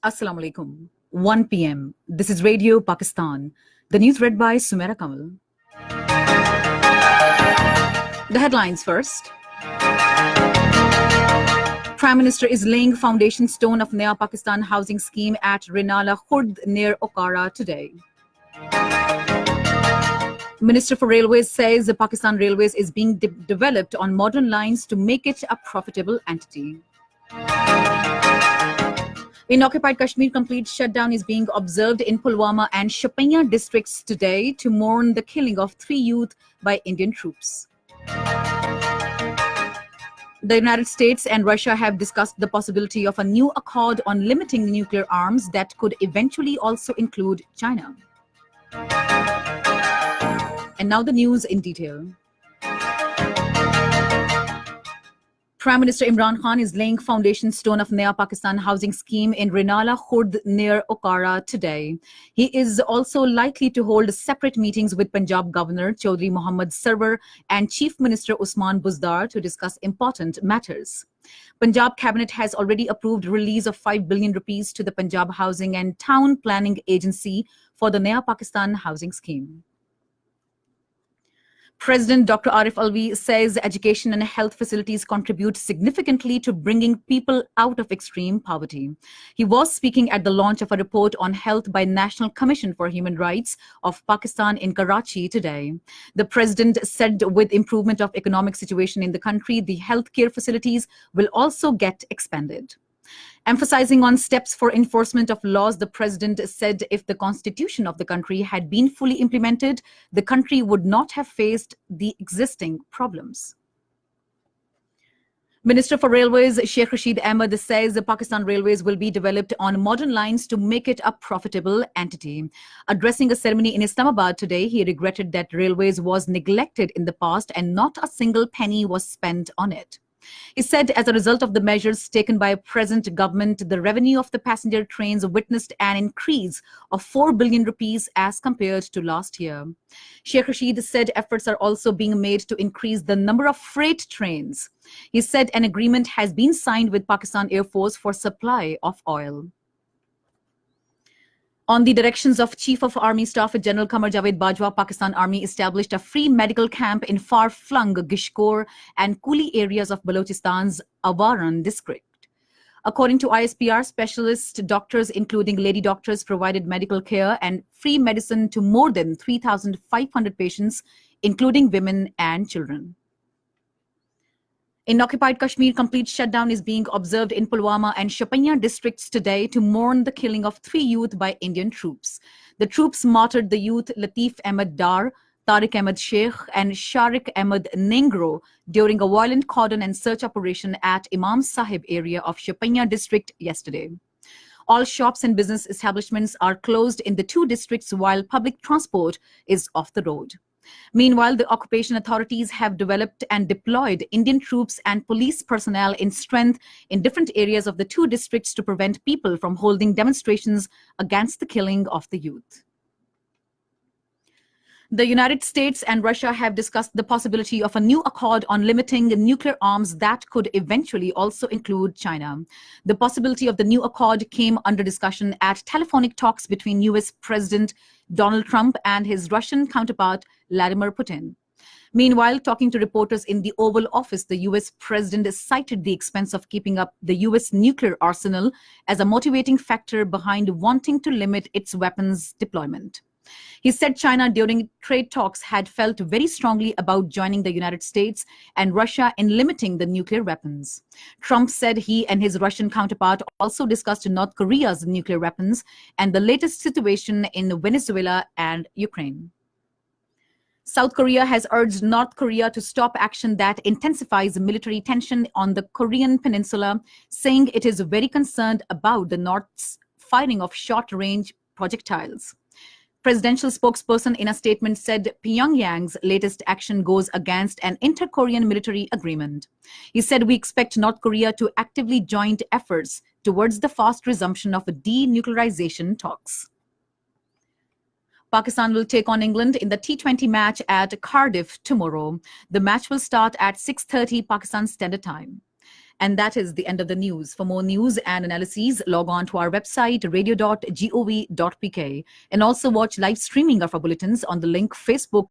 Assalamu alaikum. 1 p.m. This is Radio Pakistan. The news read by Sumera Kamal. The headlines first. Prime Minister is laying foundation stone of Naya Pakistan housing scheme at Rinala Khurd near Okara today. Minister for Railways says the Pakistan Railways is being developed on modern lines to make it a profitable entity. In occupied Kashmir, complete shutdown is being observed in Pulwama and Shoppiyan districts today to mourn the killing of 3 youth by Indian troops. The United States and Russia have discussed the possibility of a new accord on limiting nuclear arms that could eventually also include China. And now the news in detail. Prime Minister Imran Khan is laying foundation stone of Naya Pakistan housing scheme in Rinala Khurd near Okara today. He is also likely to hold separate meetings with Punjab Governor Chaudhry Mohammad Sarwar and Chief Minister Usman Buzdar to discuss important matters. Punjab Cabinet has already approved release of 5 billion rupees to the Punjab Housing and Town Planning Agency for the Naya Pakistan housing scheme. President Dr. Arif Alvi says education and health facilities contribute significantly to bringing people out of extreme poverty. He was speaking at the launch of a report on health by National Commission for Human Rights of Pakistan in Karachi today. The president said with improvement of economic situation in the country, the healthcare facilities will also get expanded. Emphasizing on steps for enforcement of laws, the president said if the constitution of the country had been fully implemented, the country would not have faced the existing problems. Minister for Railways Sheikh Rashid Ahmed says the Pakistan Railways will be developed on modern lines to make it a profitable entity. Addressing a ceremony in Islamabad today, he regretted that railways was neglected in the past and not a single penny was spent on it. He said as a result of the measures taken by present government, the revenue of the passenger trains witnessed an increase of 4 billion rupees as compared to last year. Sheikh Rashid said efforts are also being made to increase the number of freight trains. He said an agreement has been signed with Pakistan Air Force for supply of oil. On the directions of Chief of Army Staff General Qamar Javed Bajwa, Pakistan Army established a free medical camp in far-flung Gishkor and Kuli areas of Balochistan's Awaran district. According to ISPR, specialist doctors, including lady doctors, provided medical care and free medicine to more than 3,500 patients, including women and children. In occupied Kashmir, complete shutdown is being observed in Pulwama and Shoppiyan districts today to mourn the killing of 3 youth by Indian troops. The troops martyred the youth Latif Ahmed Dar, Tariq Ahmed Sheikh and Sharik Ahmed Nengro during a violent cordon and search operation at Imam Sahib area of Shoppiyan district yesterday. All shops and business establishments are closed in the 2 districts while public transport is off the road. Meanwhile, the occupation authorities have developed and deployed Indian troops and police personnel in strength in different areas of the 2 districts to prevent people from holding demonstrations against the killing of the youth. The United States and Russia have discussed the possibility of a new accord on limiting nuclear arms that could eventually also include China. The possibility of the new accord came under discussion at telephonic talks between US President Donald Trump and his Russian counterpart Vladimir Putin. Meanwhile, talking to reporters in the Oval Office, the US president cited the expense of keeping up the US nuclear arsenal as a motivating factor behind wanting to limit its weapons deployment. He said China during trade talks had felt very strongly about joining the United States and Russia in limiting the nuclear weapons. Trump said he and his Russian counterpart also discussed North Korea's nuclear weapons and the latest situation in Venezuela and Ukraine. South Korea has urged North Korea to stop action that intensifies military tension on the Korean peninsula, saying it is very concerned about the North's firing of short-range projectiles. Presidential spokesperson in a statement said Pyongyang's latest action goes against an inter-Korean military agreement. He said we expect North Korea to actively join efforts towards the fast resumption of denuclearization talks. Pakistan will take on England in the T20 match at Cardiff tomorrow. The match will start at 6:30 Pakistan Standard Time. And that is the end of the news. For more news and analyses, log on to our website, radio.gov.pk, and also watch live streaming of our bulletins on the link Facebook